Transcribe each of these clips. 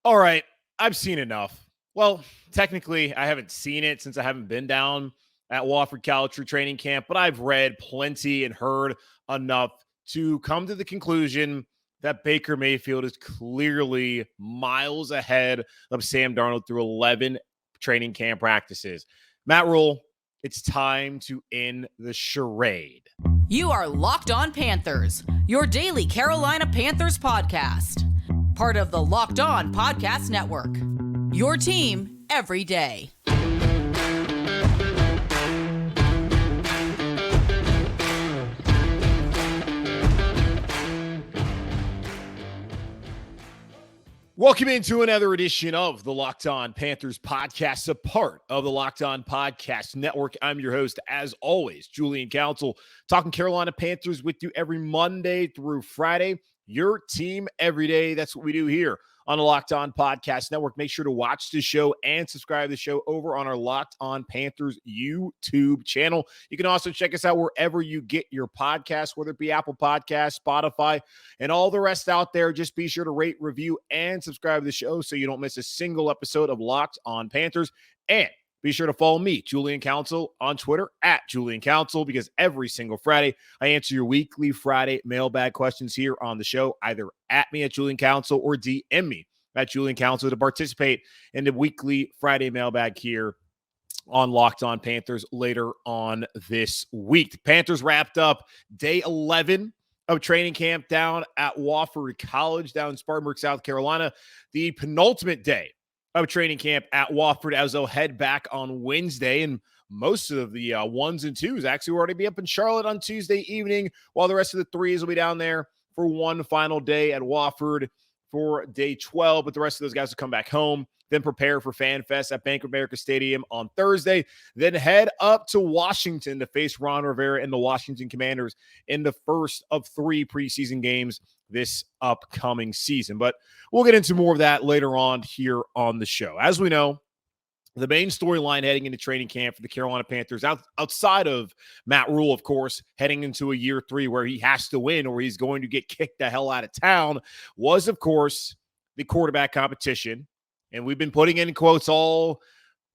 All right, I've seen enough. Well, technically, I haven't seen it since I haven't been down at Wofford College for training camp, but I've read plenty and heard enough to come to the conclusion that Baker Mayfield is clearly miles ahead of Sam Darnold through 11 training camp practices. Matt Rhule, it's time to end the charade. You are Locked On Panthers, your daily Carolina Panthers podcast. Part of the Locked On Podcast Network, your team every day. Welcome into another edition of the Locked On Panthers podcast, a part of the Locked On Podcast Network. I'm your host, as always, Julian Council, talking Carolina Panthers with you every Monday through Friday. Your team every day. That's what we do here on the Locked On Podcast Network. Make sure to watch the show and subscribe to the show over on our Locked On Panthers YouTube channel. You can also check us out wherever you get your podcasts, whether it be Apple Podcasts, Spotify, and all the rest out there. Just be sure to rate, review, and subscribe to the show so you don't miss a single episode of Locked On Panthers. And be sure to follow me, Julian Council, on Twitter at Julian Council, because every single Friday I answer your weekly Friday mailbag questions here on the show, either at me at Julian Council or DM me at Julian Council to participate in the weekly Friday mailbag here on Locked On Panthers later on this week. The Panthers wrapped up day 11 of training camp down at Wofford College down in Spartanburg, South Carolina, the penultimate day of training camp at Wofford, as they'll head back on Wednesday. And most of the ones and twos actually will already be up in Charlotte on Tuesday evening, while the rest of the threes will be down there for one final day at Wofford for day 12. But the rest of those guys will come back home, then prepare for Fan Fest at Bank of America Stadium on Thursday, then head up to Washington to face Ron Rivera and the Washington Commanders in the first of 3 preseason games this upcoming season. But we'll get into more of that later on here on the show. As we know, the main storyline heading into training camp for the Carolina Panthers, outside of Matt Rhule, of course, heading into a year 3 where he has to win or he's going to get kicked the hell out of town, was, of course, the quarterback competition. And we've been putting in quotes all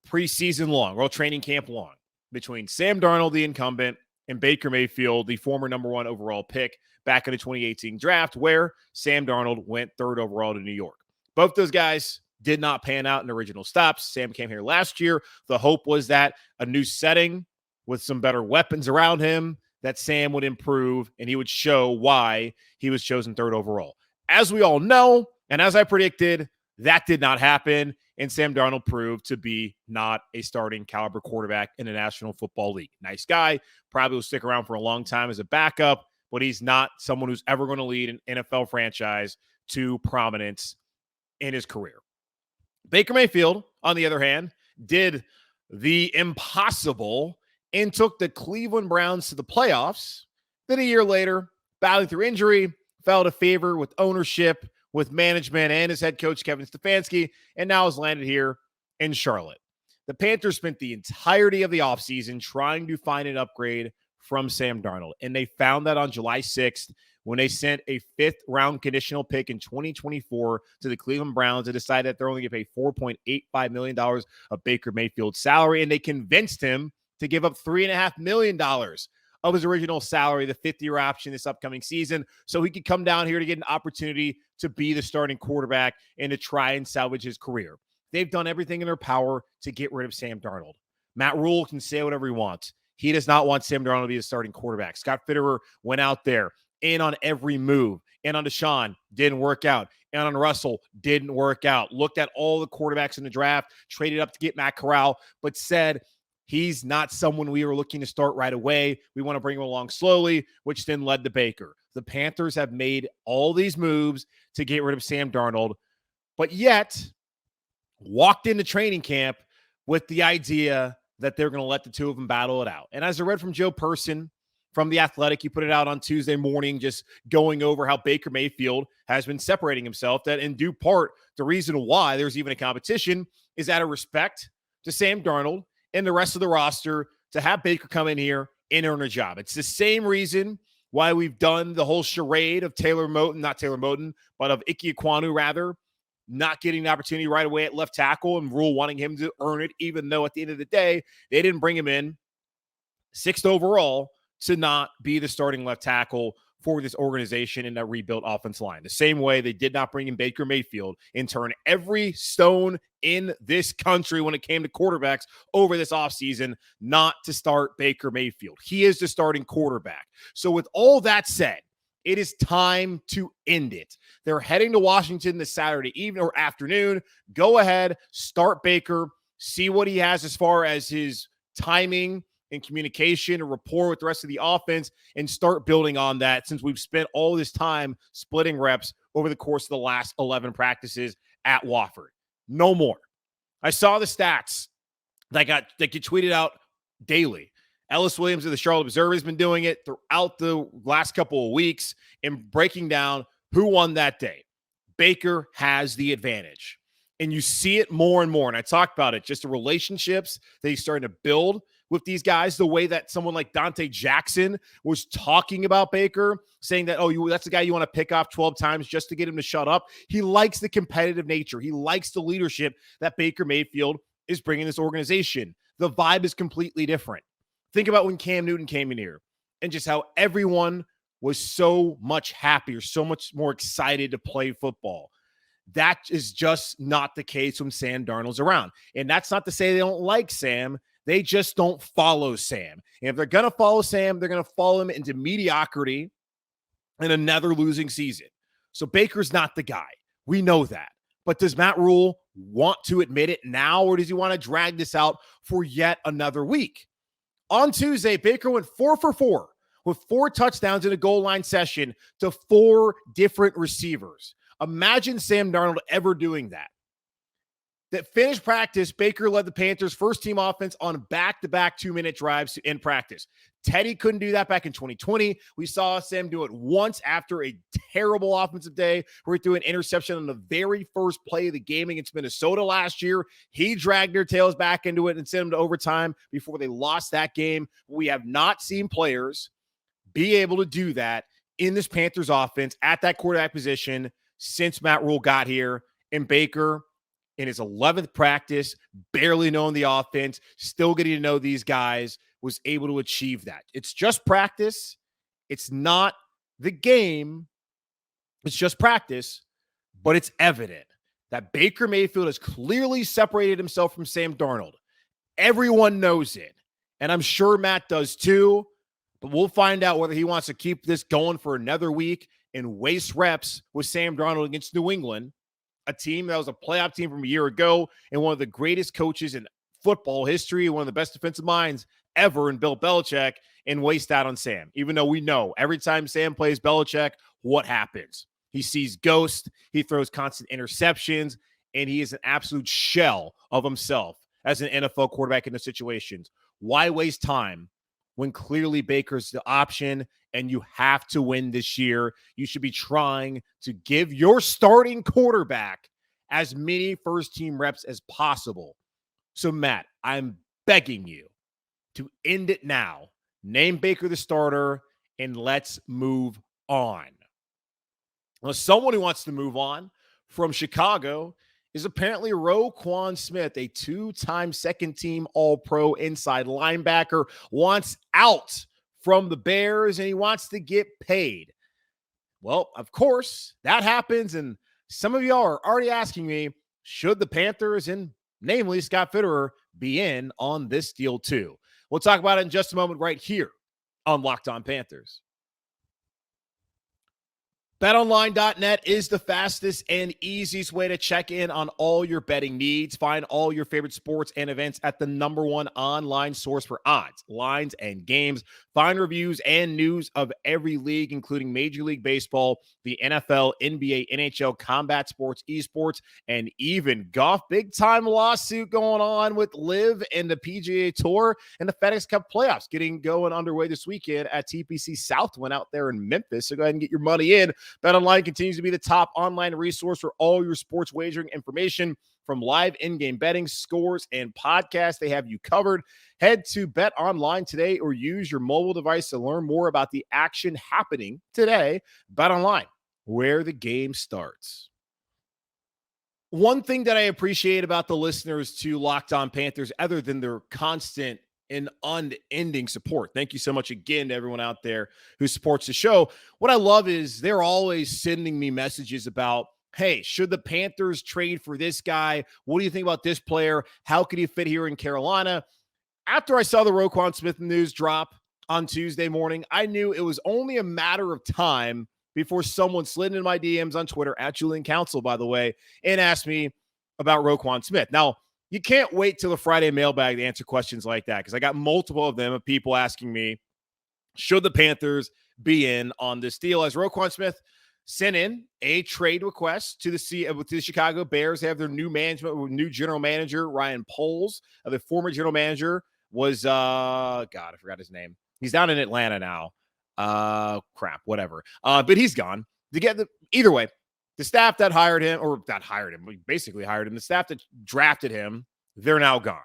preseason long, all training camp long, between Sam Darnold, the incumbent, and Baker Mayfield, the former number 1 overall pick back in the 2018 draft, where Sam Darnold went 3rd overall to New York. Both those guys did not pan out in original stops. Sam came here last year. The hope was that a new setting with some better weapons around him, that Sam would improve and he would show why he was chosen 3rd overall. As we all know, and as I predicted, that did not happen, and Sam Darnold proved to be not a starting caliber quarterback in the National Football League. Nice guy, probably will stick around for a long time as a backup, but he's not someone who's ever going to lead an NFL franchise to prominence in his career. Baker Mayfield, on the other hand, did the impossible and took the Cleveland Browns to the playoffs. Then a year later, battling through injury, fell to favor with ownership, with management and his head coach, Kevin Stefanski, and now has landed here in Charlotte. The Panthers spent the entirety of the offseason trying to find an upgrade from Sam Darnold, and they found that on July 6th when they sent a 5th-round conditional pick in 2024 to the Cleveland Browns and decided that they're only going to pay $4.85 million of Baker Mayfield's salary, and they convinced him to give up $3.5 million of his original salary, the 5th-year option this upcoming season, so he could come down here to get an opportunity to be the starting quarterback and to try and salvage his career. They've done everything in their power to get rid of Sam Darnold. Matt Rhule can say whatever he wants. He does not want Sam Darnold to be the starting quarterback. Scott Fitterer went out there, in on every move. In on Deshaun, didn't work out. In on Russell, didn't work out. Looked at all the quarterbacks in the draft, traded up to get Matt Corral, but said, he's not someone we are looking to start right away. We want to bring him along slowly, which then led to Baker. The Panthers have made all these moves to get rid of Sam Darnold, but yet walked into training camp with the idea that they're going to let the two of them battle it out. And as I read from Joe Person from The Athletic, he put it out on Tuesday morning, just going over how Baker Mayfield has been separating himself, that in due part, the reason why there's even a competition is out of respect to Sam Darnold and the rest of the roster to have Baker come in here and earn a job. It's the same reason why we've done the whole charade of Ike Ekwonu, rather, not getting the opportunity right away at left tackle and Rhule wanting him to earn it, even though at the end of the day, they didn't bring him in 6th overall to not be the starting left tackle for this organization in that rebuilt offensive line. The same way they did not bring in Baker Mayfield and turn every stone in this country when it came to quarterbacks over this offseason not to start Baker Mayfield. He is the starting quarterback. So with all that said, it is time to end it. They're heading to Washington this Saturday evening or afternoon. Go ahead, start Baker, see what he has as far as his timing and communication and rapport with the rest of the offense, and start building on that since we've spent all this time splitting reps over the course of the last 11 practices at Wofford. No more. I saw the stats that get tweeted out daily. Ellis Williams of the Charlotte Observer has been doing it throughout the last couple of weeks and breaking down who won that day. Baker has the advantage. And you see it more and more. And I talked about it, just the relationships that he's starting to build with these guys, the way that someone like Dante Jackson was talking about Baker, saying that, that's the guy you want to pick off 12 times just to get him to shut up. He likes the competitive nature. He likes the leadership that Baker Mayfield is bringing this organization. The vibe is completely different. Think about when Cam Newton came in here and just how everyone was so much happier, so much more excited to play football. That is just not the case when Sam Darnold's around. And that's not to say they don't like Sam. They just don't follow Sam. And if they're going to follow Sam, they're going to follow him into mediocrity and another losing season. So Baker's not the guy. We know that. But does Matt Rhule want to admit it now, or does he want to drag this out for yet another week? On Tuesday, Baker went 4 for 4 with 4 touchdowns in a goal line session to 4 different receivers. Imagine Sam Darnold ever doing that. That finished practice, Baker led the Panthers' first-team offense on back-to-back 2-minute drives to end practice. Teddy couldn't do that back in 2020. We saw Sam do it once after a terrible offensive day where he threw an interception on the very first play of the game against Minnesota last year. He dragged their tails back into it and sent them to overtime before they lost that game. We have not seen players be able to do that in this Panthers offense at that quarterback position since Matt Rhule got here. And Baker, in his 11th practice, barely knowing the offense, still getting to know these guys, was able to achieve that. It's just practice. It's not the game. It's just practice, but it's evident that Baker Mayfield has clearly separated himself from Sam Darnold. Everyone knows it, and I'm sure Matt does too, but we'll find out whether he wants to keep this going for another week and waste reps with Sam Darnold against New England, a team that was a playoff team from a year ago and one of the greatest coaches in football history, one of the best defensive minds ever in Bill Belichick, and waste that on Sam, even though we know every time Sam plays Belichick, what happens? He sees ghosts, he throws constant interceptions, and he is an absolute shell of himself as an NFL quarterback in those situations. Why waste time when clearly Baker's the option and you have to win this year? You should be trying to give your starting quarterback as many first-team reps as possible. So, Matt, I'm begging you to end it now. Name Baker the starter, and let's move on. Well, someone who wants to move on from Chicago is apparently Roquan Smith, a 2-time second-team All-Pro inside linebacker, wants out from the Bears, and he wants to get paid. Well, of course, that happens, and some of y'all are already asking me, should the Panthers, and namely Scott Fitterer, be in on this deal too? We'll talk about it in just a moment right here on Locked On Panthers. BetOnline.net is the fastest and easiest way to check in on all your betting needs. Find all your favorite sports and events at the #1 online source for odds, lines, and games. Find reviews and news of every league, including Major League Baseball, the NFL, NBA, NHL, combat sports, esports, and even golf. Big-time lawsuit going on with LIV and the PGA Tour and the FedEx Cup playoffs getting going underway this weekend at TPC Southwind out there in Memphis. So go ahead and get your money in. BetOnline continues to be the top online resource for all your sports wagering information, from live in-game betting, scores, and podcasts. They have you covered. Head to BetOnline today or use your mobile device to learn more about the action happening today. BetOnline, where the game starts. One thing that I appreciate about the listeners to Locked On Panthers, other than their constant and unending support. Thank you so much again to everyone out there who supports the show. What I love is they're always sending me messages about, hey, should the Panthers trade for this guy? What do you think about this player? How could he fit here in Carolina? After I saw the Roquan Smith news drop on Tuesday morning, I knew it was only a matter of time before someone slid into my DMs on Twitter, at Julian Council, by the way, and asked me about Roquan Smith. Now, you can't wait till the Friday mailbag to answer questions like that, because I got multiple of them of people asking me, should the Panthers be in on this deal? As Roquan Smith sent in a trade request to the Chicago Bears. They have their new general manager, Ryan Poles. The former general manager was, I forgot his name. He's down in Atlanta now. Whatever. But he's gone. Either way, the staff that hired him, we basically hired him, the staff that drafted him, they're now gone.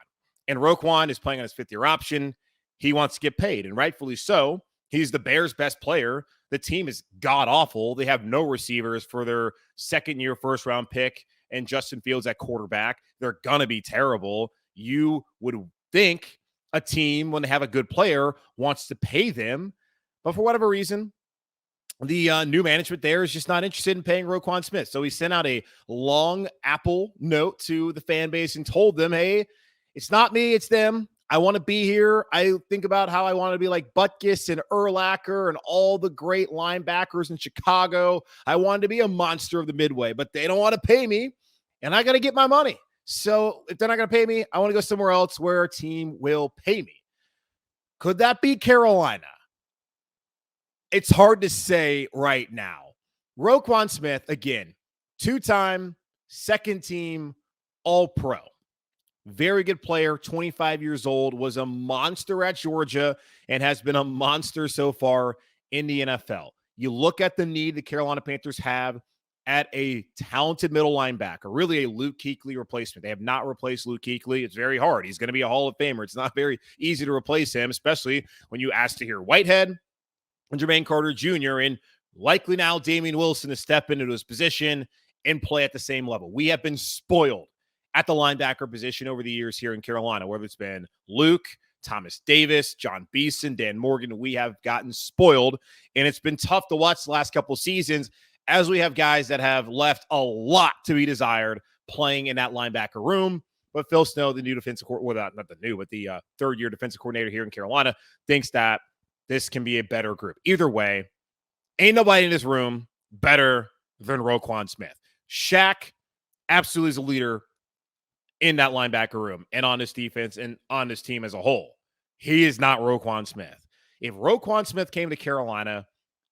And Roquan is playing on his fifth-year option. He wants to get paid, and rightfully so. He's the Bears' best player. The team is god-awful. They have no receivers for their second-year first-round pick and Justin Fields at quarterback. They're going to be terrible. You would think a team, when they have a good player, wants to pay them. But for whatever reason, the new management there is just not interested in paying Roquan Smith. So he sent out a long Apple note to the fan base and told them, hey, it's not me, it's them. I want to be here. I think about how I want to be like Butkus and Urlacher and all the great linebackers in Chicago. I wanted to be a monster of the Midway, but they don't want to pay me, and I got to get my money. So if they're not going to pay me, I want to go somewhere else where a team will pay me. Could that be Carolina? It's hard to say right now. Roquan Smith, again, two-time, second-team, All-Pro. Very good player, 25 years old, was a monster at Georgia, and has been a monster so far in the NFL. You look at the need the Carolina Panthers have at a talented middle linebacker, really a Luke Kuechly replacement. They have not replaced Luke Kuechly. It's very hard. He's going to be a Hall of Famer. It's not very easy to replace him, especially when you ask to hear Whitehead and Jermaine Carter Jr. and likely now Damian Wilson to step into his position and play at the same level. We have been spoiled at the linebacker position over the years here in Carolina, whether it's been Luke, Thomas Davis, John Beeson, Dan Morgan. We have gotten spoiled, and it's been tough to watch the last couple of seasons as we have guys that have left a lot to be desired playing in that linebacker room. But Phil Snow, the new defensive coordinator, not the new, but the third-year defensive coordinator here in Carolina, thinks that this can be a better group. Either way, ain't nobody in this room better than Roquan Smith. Shaq absolutely is a leader in that linebacker room and on this defense and on this team as a whole. He is not Roquan Smith. If Roquan Smith came to Carolina,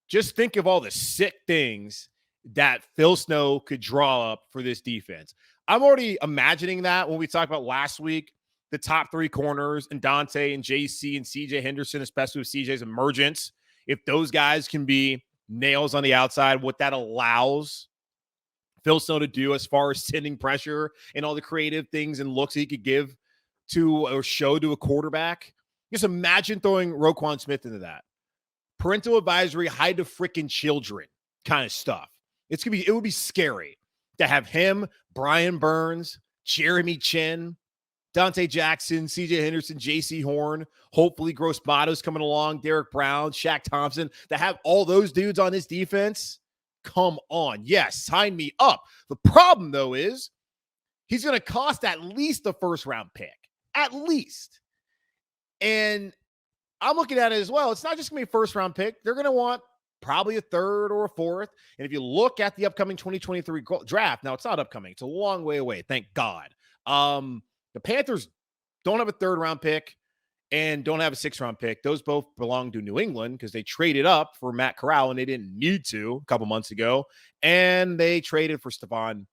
just think of all the sick things that Phil Snow could draw up for this defense. I'm already imagining that when we talked about last week, the top three corners and Dante and JC and CJ Henderson, especially with CJ's emergence. If those guys can be nails on the outside, what that allows Phil Snow to do as far as sending pressure and all the creative things and looks he could give to or show to a quarterback. Just imagine throwing Roquan Smith into that. Parental advisory, hide the freaking children kind of stuff. It would be scary to have him, Brian Burns, Jeremy Chin, Dante Jackson, CJ Henderson, JC Horn, hopefully Gross Matos coming along, Derek Brown, Shaq Thompson, to have all those dudes on this defense. Come on. Yes, sign me up. The problem, though, is he's going to cost at least a first-round pick. At least. And I'm looking at it as well. It's not just going to be a first-round pick. They're going to want probably a third or a fourth. And if you look at the upcoming 2023 draft, now it's not upcoming. It's a long way away. Thank God. The Panthers don't have a third-round pick and don't have a sixth-round pick. Those both belong to New England because they traded up for Matt Corral, and they didn't need to a couple months ago. And they traded for Stephon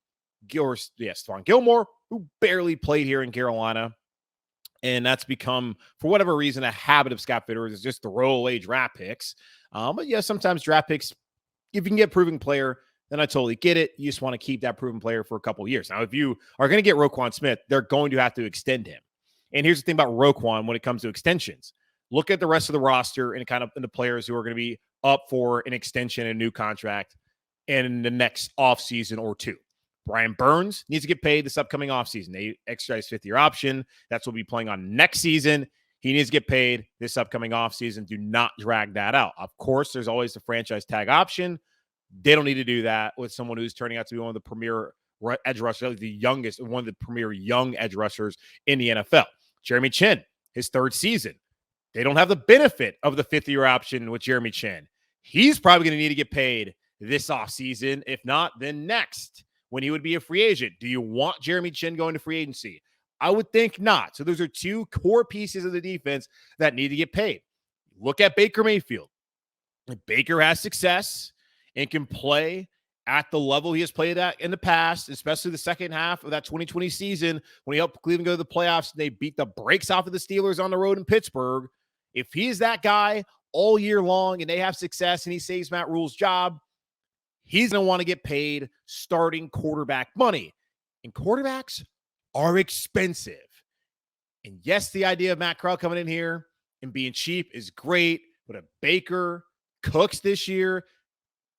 Gilmore, who barely played here in Carolina. And that's become, for whatever reason, a habit of Scott Fitterer is just throw away draft picks. But yeah, sometimes draft picks, if you can get a proven player, then I totally get it. You just want to keep that proven player for a couple of years. Now, if you are going to get Roquan Smith, they're going to have to extend him. And here's the thing about Roquan when it comes to extensions. Look at the rest of the roster and kind of the players who are going to be up for an extension, a new contract in the next offseason or two. Brian Burns needs to get paid this upcoming offseason. They exercise fifth-year option. That's what we'll be playing on next season. He needs to get paid this upcoming offseason. Do not drag that out. Of course, there's always the franchise tag option. They don't need to do that with someone who's turning out to be one of the premier edge rushers, the youngest, one of the premier young edge rushers in the NFL. Jeremy Chin, his third season. They don't have the benefit of the fifth-year option with Jeremy Chin. He's probably going to need to get paid this offseason. If not, then next, when he would be a free agent. Do you want Jeremy Chin going to free agency? I would think not. So those are two core pieces of the defense that need to get paid. Look at Baker Mayfield. If Baker has success and can play at the level he has played at in the past, especially the second half of that 2020 season when he helped Cleveland go to the playoffs and they beat the brakes off of the Steelers on the road in Pittsburgh. If he's that guy all year long and they have success and he saves Matt Rhule's job, he's going to want to get paid starting quarterback money. And quarterbacks are expensive. And yes, the idea of Matt Rhule coming in here and being cheap is great, but if Baker cooks this year,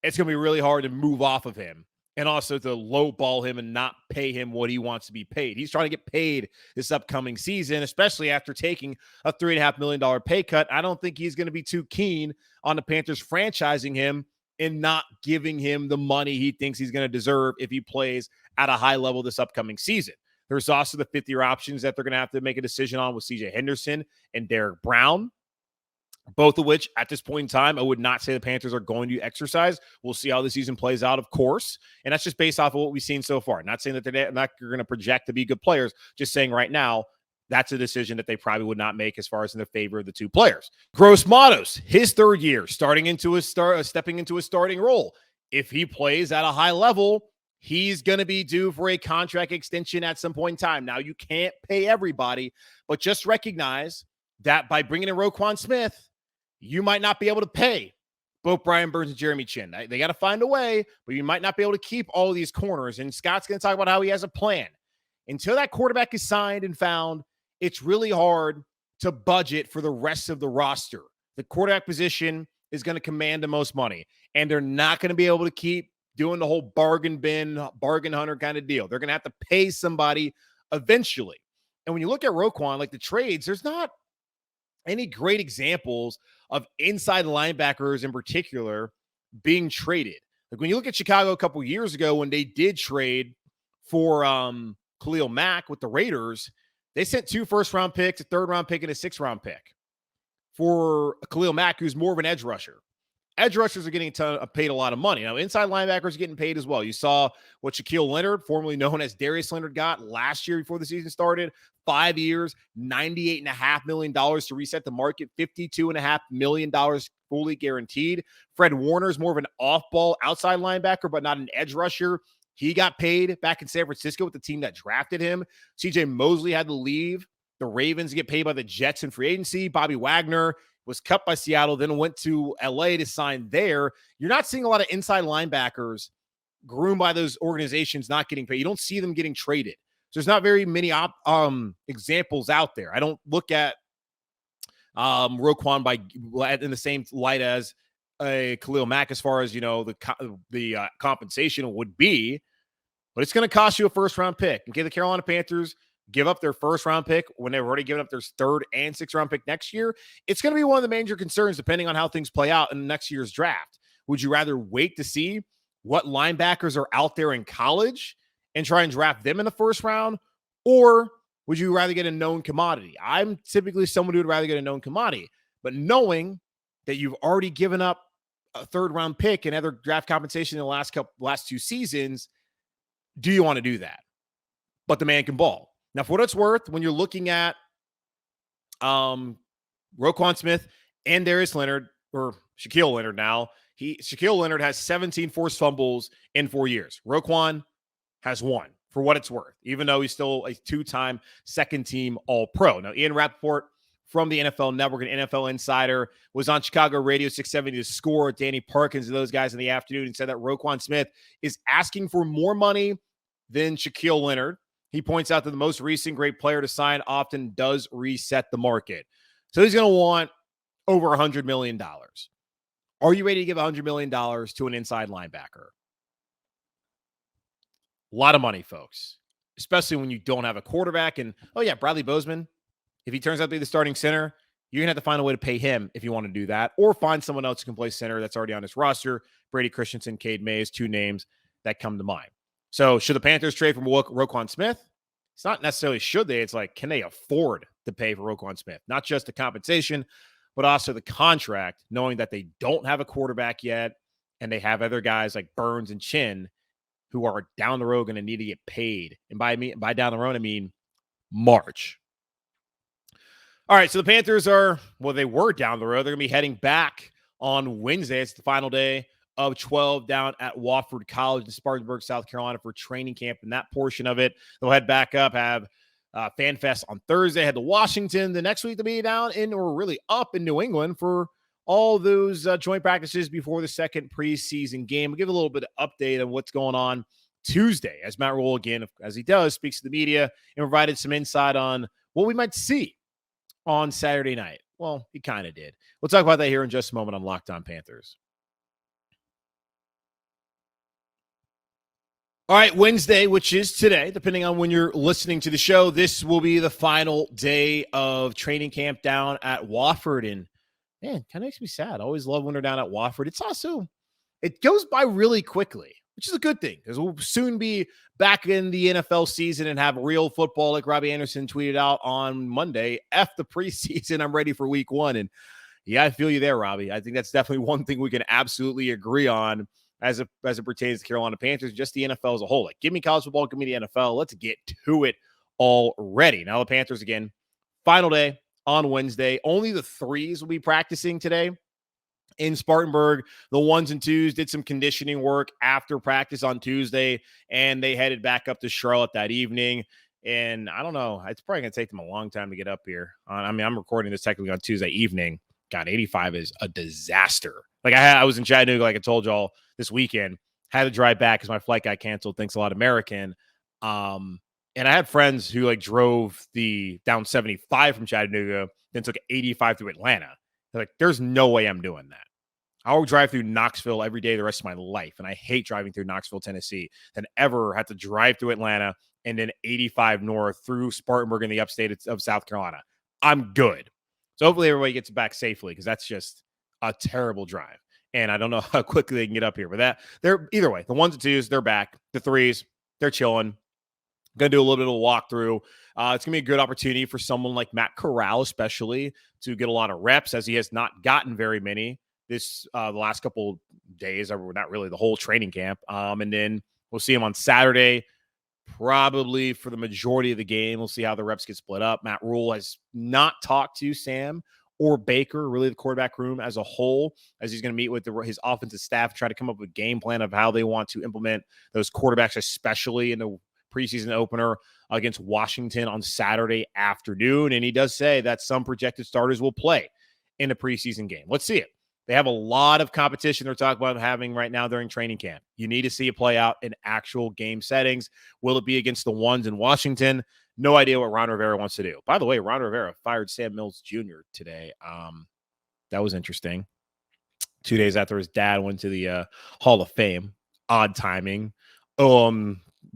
it's going to be really hard to move off of him and also to lowball him and not pay him what he wants to be paid. He's trying to get paid this upcoming season, especially after taking a $3.5 million pay cut. I don't think he's going to be too keen on the Panthers franchising him and not giving him the money he thinks he's going to deserve if he plays at a high level this upcoming season. There's also the fifth-year options that they're going to have to make a decision on with C.J. Henderson and Derek Brown, both of which, at this point in time, I would not say the Panthers are going to exercise. We'll see how the season plays out, of course, and that's just based off of what we've seen so far. Not saying that they're not going to project to be good players, just saying right now, that's a decision that they probably would not make as far as in the favor of the two players. Gross Matos, his third year, stepping into a starting role. If he plays at a high level, he's going to be due for a contract extension at some point in time. Now, you can't pay everybody, but just recognize that by bringing in Roquan Smith, you might not be able to pay both Brian Burns and Jeremy Chin. They got to find a way, but you might not be able to keep all of these corners. And Scott's going to talk about how he has a plan. Until that quarterback is signed and found, it's really hard to budget for the rest of the roster. The quarterback position is going to command the most money, and they're not going to be able to keep doing the whole bargain bin, bargain hunter kind of deal. They're going to have to pay somebody eventually. And when you look at Roquan, like the trades, there's not any great examples of inside linebackers in particular being traded. Like when you look at Chicago a couple years ago when they did trade for Khalil Mack with the Raiders, they sent 2 first-round picks, a third-round pick, and a 6th-round pick for Khalil Mack, who's more of an edge rusher. Edge rushers are getting paid a lot of money. Now, inside linebackers are getting paid as well. You saw what Shaquille Leonard, formerly known as Darius Leonard, got last year before the season started. 5 years, $98.5 million to reset the market, $52.5 million fully guaranteed. Fred Warner is more of an off-ball outside linebacker, but not an edge rusher. He got paid back in San Francisco with the team that drafted him. CJ Mosley had to leave the Ravens to get paid by the Jets in free agency. Bobby Wagner was cut by Seattle, then went to LA to sign there. You're not seeing a lot of inside linebackers groomed by those organizations not getting paid. You don't see them getting traded. So there's not very many examples out there. I don't look at Roquan in the same light as a Khalil Mack as far as, the compensation would be, but it's going to cost you a first-round pick. Okay, the Carolina Panthers give up their first-round pick when they've already given up their 3rd and 6th-round pick next year. It's going to be one of the major concerns depending on how things play out in next year's draft. Would you rather wait to see what linebackers are out there in college and try and draft them in the first round, or would you rather get a known commodity? I'm typically someone who would rather get a known commodity, but knowing that you've already given up a 3rd-round pick and other draft compensation in the last 2 seasons, do you want to do that? But the man can ball. Now, for what it's worth, when you're looking at Roquan Smith and Darius Leonard, or Shaquille Leonard now, Shaquille Leonard has 17 forced fumbles in 4 years. Roquan has 1, for what it's worth, even though he's still a 2-time second-team All-Pro. Now, Ian Rappaport from the NFL Network, an NFL insider, was on Chicago Radio 670 to score with Danny Parkins and those guys in the afternoon and said that Roquan Smith is asking for more money than Shaquille Leonard. He points out that the most recent great player to sign often does reset the market. So he's going to want over $100 million. Are you ready to give $100 million to an inside linebacker? A lot of money, folks, especially when you don't have a quarterback. And, oh, yeah, Bradley Bozeman, if he turns out to be the starting center, you're going to have to find a way to pay him if you want to do that, or find someone else who can play center that's already on his roster. Brady Christensen, Cade Mays, two names that come to mind. So should the Panthers trade for Roquan Smith? It's not necessarily should they. It's like, can they afford to pay for Roquan Smith? Not just the compensation, but also the contract, knowing that they don't have a quarterback yet and they have other guys like Burns and Chin who are down the road going to need to get paid. And by down the road, I mean March. All right, so the Panthers they were down the road. They're going to be heading back on Wednesday. It's the final day of 12 down at Wofford College in Spartanburg, South Carolina for training camp. And that portion of it, they'll head back up, have Fan Fest on Thursday, head to Washington. The next week they'll be down up in New England for all those joint practices before the second preseason game. We'll give a little bit of update on what's going on Tuesday as Matt Rhule, again, as he does, speaks to the media and provided some insight on what we might see on Saturday night. Well, he kind of did. We'll talk about that here in just a moment on Locked On Panthers. All right, Wednesday, which is today, depending on when you're listening to the show, this will be the final day of training camp down at Wofford. And man, kind of makes me sad. I always love when they're down at Wofford. It goes by really quickly, which is a good thing because we'll soon be back in the NFL season and have real football, like Robbie Anderson tweeted out on Monday. F the preseason. I'm ready for week one. And yeah, I feel you there, Robbie. I think that's definitely one thing we can absolutely agree on as it pertains to Carolina Panthers, just the NFL as a whole. Like, give me college football, give me the NFL. Let's get to it already. Now the Panthers, again, final day on Wednesday. Only the threes will be practicing today in Spartanburg. The ones and twos did some conditioning work after practice on Tuesday, and they headed back up to Charlotte that evening. And I don't know, it's probably going to take them a long time to get up here. I'm recording this technically on Tuesday evening. God, 85 is a disaster. Like I was in Chattanooga, like I told y'all this weekend, had to drive back because my flight got canceled. Thanks a lot, American. And I had friends who like drove the down 75 from Chattanooga, then took 85 through Atlanta. They're like, there's no way I'm doing that. I'll drive through Knoxville every day the rest of my life. And I hate driving through Knoxville, Tennessee, than ever have to drive through Atlanta and then 85 north through Spartanburg in the upstate of South Carolina. I'm good. So hopefully everybody gets back safely because that's just a terrible drive. And I don't know how quickly they can get up here. But they're either way. The ones and twos, they're back. The threes, they're chilling. Going to do a little bit of a walkthrough. It's going to be a good opportunity for someone like Matt Corral, especially, to get a lot of reps, as he has not gotten very many the last couple days, or not really the whole training camp. And then we'll see him on Saturday, probably for the majority of the game. We'll see how the reps get split up. Matt Rhule has not talked to Sam or Baker, really the quarterback room as a whole, as he's going to meet with his offensive staff, try to come up with a game plan of how they want to implement those quarterbacks, especially in the preseason opener against Washington on Saturday afternoon. And he does say that some projected starters will play in the preseason game. Let's see it. They have a lot of competition they're talking about having right now during training camp. You need to see it play out in actual game settings. Will it be against the ones in Washington? No idea what Ron Rivera wants to do. By the way, Ron Rivera fired Sam Mills Jr. today. That was interesting. 2 days after his dad went to the Hall of Fame. Odd timing.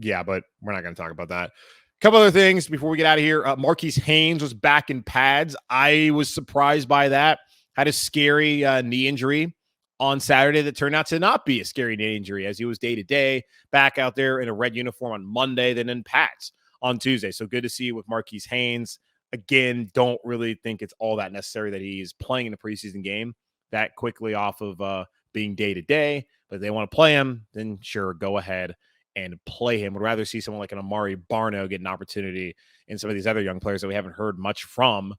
Yeah, but we're not going to talk about that. A couple other things before we get out of here. Marquise Haynes was back in pads. I was surprised by that. Had a scary knee injury on Saturday that turned out to not be a scary knee injury, as he was day-to-day back out there in a red uniform on Monday, then in pads on Tuesday. So good to see you with Marquise Haynes. Again, don't really think it's all that necessary that he's playing in the preseason game that quickly off of being day-to-day. But if they want to play him, then sure, go ahead and play him. Would rather see someone like an Amari Barno get an opportunity in some of these other young players that we haven't heard much from.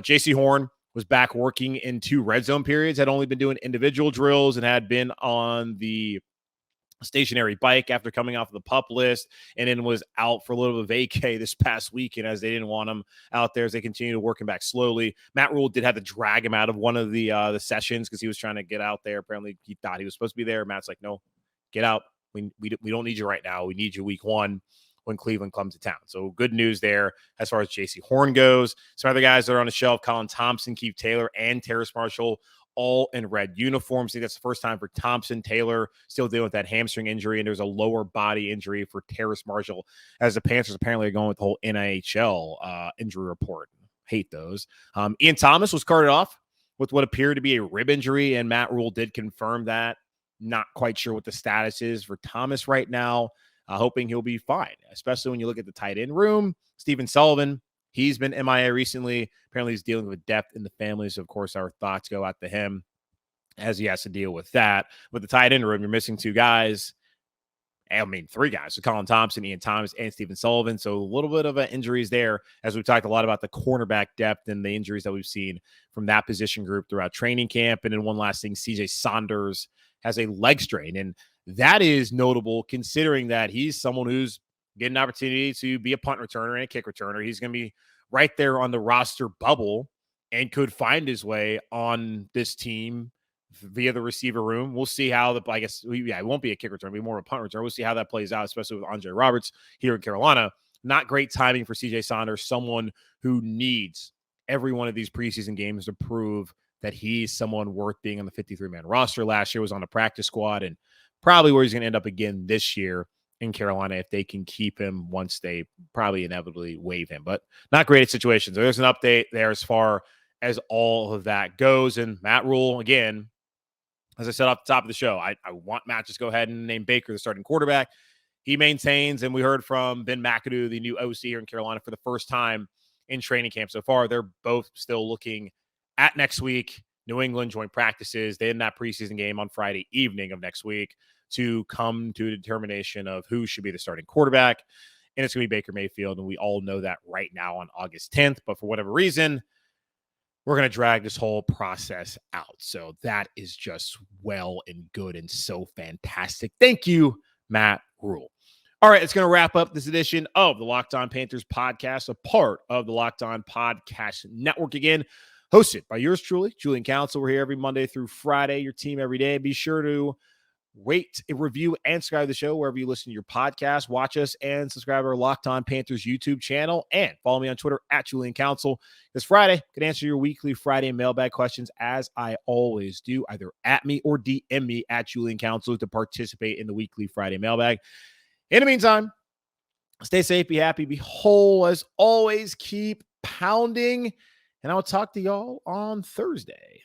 J.C. Horn was back working in 2 red zone periods, had only been doing individual drills and had been on the stationary bike after coming off of the PUP list, and then was out for a little bit of vacay this past weekend as they didn't want him out there as they continue to work him back slowly. Matt Rhule did have to drag him out of one of the sessions because he was trying to get out there. Apparently he thought he was supposed to be there. Matt's like, no, get out. We don't need you right now. We need you week 1 when Cleveland comes to town. So good news there as far as J.C. Horn goes. Some other guys that are on the shelf, Colin Thompson, Keith Taylor, and Terrace Marshall, all in red uniforms. I think that's the first time for Thompson. Taylor still dealing with that hamstring injury, and there's a lower body injury for Terrace Marshall, as the Panthers apparently are going with the whole NIHL injury report. Hate those. Ian Thomas was carted off with what appeared to be a rib injury, and Matt Rhule did confirm that. Not quite sure what the status is for Thomas right now. Hoping he'll be fine, especially when you look at the tight end room. Stephen Sullivan, he's been MIA recently. Apparently he's dealing with death in the family. So, of course, our thoughts go out to him as he has to deal with that. With the tight end room, you're missing two guys. I mean, three guys. So Colin Thompson, Ian Thomas, and Stephen Sullivan. So a little bit of injuries there, as we've talked a lot about the cornerback depth and the injuries that we've seen from that position group throughout training camp. And then one last thing, CJ Saunders has a leg strain. And that is notable considering that he's someone who's getting an opportunity to be a punt returner and a kick returner. He's going to be right there on the roster bubble and could find his way on this team via the receiver room. We'll see how it won't be a kick return, it'll be more of a punt return. We'll see how that plays out, especially with Andre Roberts here in Carolina. Not great timing for CJ Saunders, someone who needs every one of these preseason games to prove that he's someone worth being on the 53-man roster. Last year was on the practice squad, and probably where he's going to end up again this year in Carolina if they can keep him once they probably inevitably waive him. But not great situations. So there's an update there as far as all of that goes. And Matt Rhule, again, as I said off the top of the show, I want Matt just go ahead and name Baker the starting quarterback. He maintains, and we heard from Ben McAdoo, the new OC here in Carolina, for the first time in training camp so far. They're both still looking at next week. New England joint practices. They in that preseason game on Friday evening of next week to come to a determination of who should be the starting quarterback. And it's going to be Baker Mayfield, and we all know that right now on August 10th. But for whatever reason, we're going to drag this whole process out. So that is just well and good and so fantastic. Thank you, Matt Rhule. All right, it's going to wrap up this edition of the Locked On Panthers podcast, a part of the Locked On Podcast Network. Again, hosted by yours truly, Julian Council. We're here every Monday through Friday, your team every day. Be sure to rate, review, and subscribe to the show wherever you listen to your podcast. Watch us and subscribe to our Locked On Panthers YouTube channel, and follow me on Twitter at Julian Council. This Friday, I can answer your weekly Friday mailbag questions as I always do, either at me or DM me at Julian Council to participate in the weekly Friday mailbag. In the meantime, stay safe, be happy, be whole. As always, keep pounding, and I'll talk to y'all on Thursday.